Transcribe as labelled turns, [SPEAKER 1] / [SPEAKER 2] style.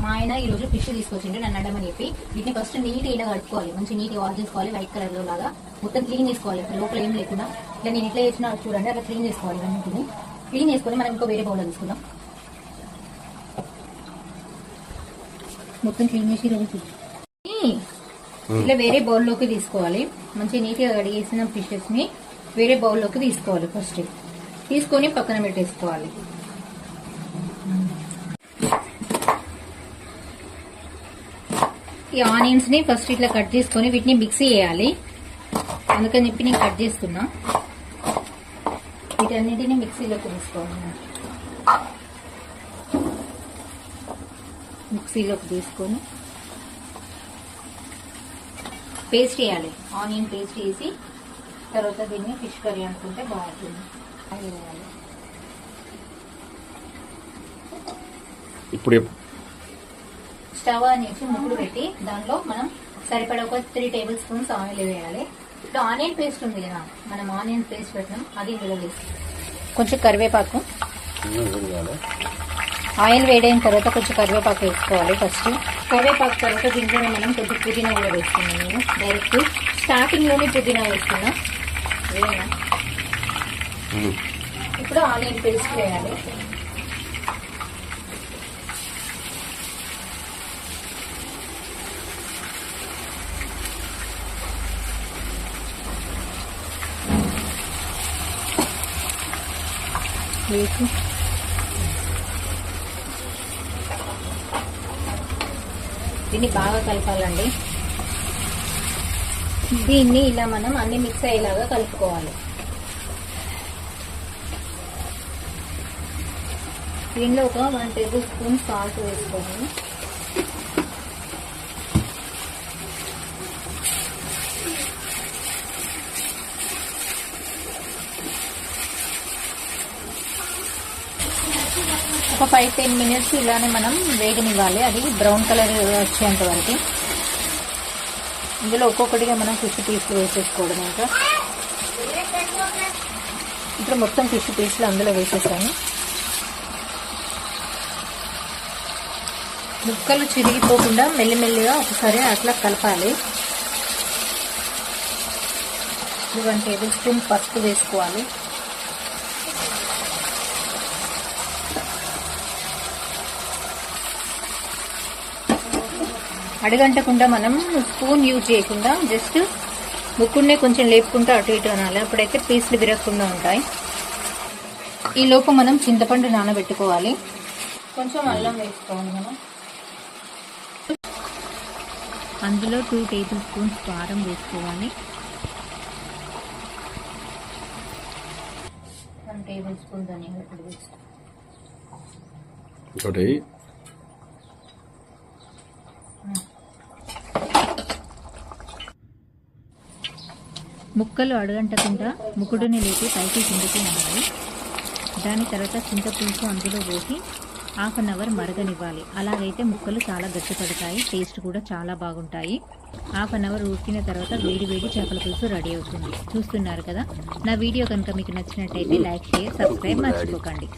[SPEAKER 1] మా ఆయన ఈ రోజు ఫిష్ తీసుకొచ్చిండు నన్ను అడ్డమని చెప్పి. వీటిని ఫస్ట్ నీట్ ఇలా కట్టుకోవాలి, మంచి నీట్ వాష్ చేసుకోవాలి. వైట్ కలర్ లో లాగా మొత్తం క్లీన్ చేసుకోవాలి. అక్కడ లోపల ఏం లేకుండా ఇట్లా నేను ఎట్లా చేసినా చూడండి, అట్లా క్లీన్ చేసుకోవాలి. అన్నింటిని క్లీన్ చేసుకొని మనం ఇంకో వేరే బౌల్లో తీసుకుందాం. మొత్తం క్లీన్ చేసి రోజు ఇట్లా వేరే బౌల్లోకి తీసుకోవాలి. మంచి నీట్గా కడిగేసిన ఫిషెస్ ని వేరే బౌల్లోకి తీసుకోవాలి. ఫస్ట్ తీసుకొని పక్కన పెట్టేసుకోవాలి. ఈ ఆనియన్స్ ని ఫస్ట్ ఇట్లా కట్ చేసుకొని వీటిని మిక్సీ చేయాలి. అందుకని చెప్పి నేను కట్ చేస్తున్నా. వీటన్నిటిని మిక్సీలోకి తీసుకోవాలి. మిక్సీలోకి తీసుకొని పేస్ట్ చేయాలి. ఆనియన్ పేస్ట్ చేసి తర్వాత దీన్ని ఫిష్ కర్రీ అనుకుంటే బాగుంటుంది.
[SPEAKER 2] ఇప్పుడు
[SPEAKER 1] స్టవ్ అనేసి ముగ్గురు పెట్టి దానిలో మనం సరిపడా ఒక 3 టేబుల్ స్పూన్స్ ఆయిల్ వేయాలి. ఇప్పుడు ఆనియన్ పేస్ట్ ఉంది కదా, మనం ఆనియన్ పేస్ట్ పెట్టినాం, అది ఇందులో వేసి కొంచెం కరివేపాకు. ఆయిల్ వేడైన తర్వాత కొంచెం కరివేపాకు వేసుకోవాలి. ఫస్ట్ కరివేపాకు తర్వాత దీంట్లోనే మనం కొంచెం పుదీనా కూడా వేస్తున్నాం. నేను డైరెక్ట్ స్టార్టింగ్ లోనే పుదీనా వేస్తున్నా. ఇప్పుడు ఆనియన్ పేస్ట్ వేయాలి. వేసి దీన్ని బాగా కలపాలండి. దీన్ని ఇలా మనం అన్ని మిక్స్ అయ్యేలాగా కలుపుకోవాలి. దీనిలో ఒక 1 టేబుల్ స్పూన్ సాల్ట్ వేసుకోవాలి. ఒక 5-10 మినిట్స్ ఇలానే మనం వేగనివ్వాలి. అది బ్రౌన్ కలర్ వచ్చేంత వరకు. ఇందులో ఒక్కొక్కటిగా మనం ఫిష్ పీస్లు వేసేసుకోవడం. ఇంకా ఇప్పుడు మొత్తం ఫిష్ పీస్లు అందులో వేసేసాను. ముక్కలు చిరిగిపోకుండా మెల్లిమెల్లిగా ఒకసారి అట్లా కలపాలి. 1 టేబుల్ స్పూన్ పసుపు వేసుకోవాలి. అడగంటకుండా మనం స్పూన్ యూజ్ చేయకుండా జస్ట్ ముక్కునే కొంచెం లేపుకుంటూ అటు ఇటు అనాలి. అప్పుడైతే పీసులు విరగకుండా ఉంటాయి. ఈ లోపు మనం చింతపండు నానబెట్టుకోవాలి. కొంచెం అల్లం వేసుకోవాలి. మనం అందులో 2 టేబుల్ స్పూన్స్ కారం వేసుకోవాలి. 1 టేబుల్ స్పూన్ ధనియాల పొడి వేసుకోవాలి. ముక్కలు అడగంటకుండా ముకుడుని లేపి పైకి కిందకి అనాలి. దాని తర్వాత చింతపులుసు అందులో వేసి 1/2 అవర్ మరగనివ్వాలి. అలాగైతే ముక్కలు చాలా గట్టిపడతాయి, టేస్ట్ కూడా చాలా బాగుంటాయి. 1/2 అవర్ ఉడికిన తర్వాత వేడి వేడి చేపల పులుసు రెడీ అవుతుంది. చూస్తున్నారు కదా. నా వీడియో కనుక మీకు నచ్చినట్టయితే లైక్, షేర్, సబ్స్క్రైబ్ మర్చిపోకండి.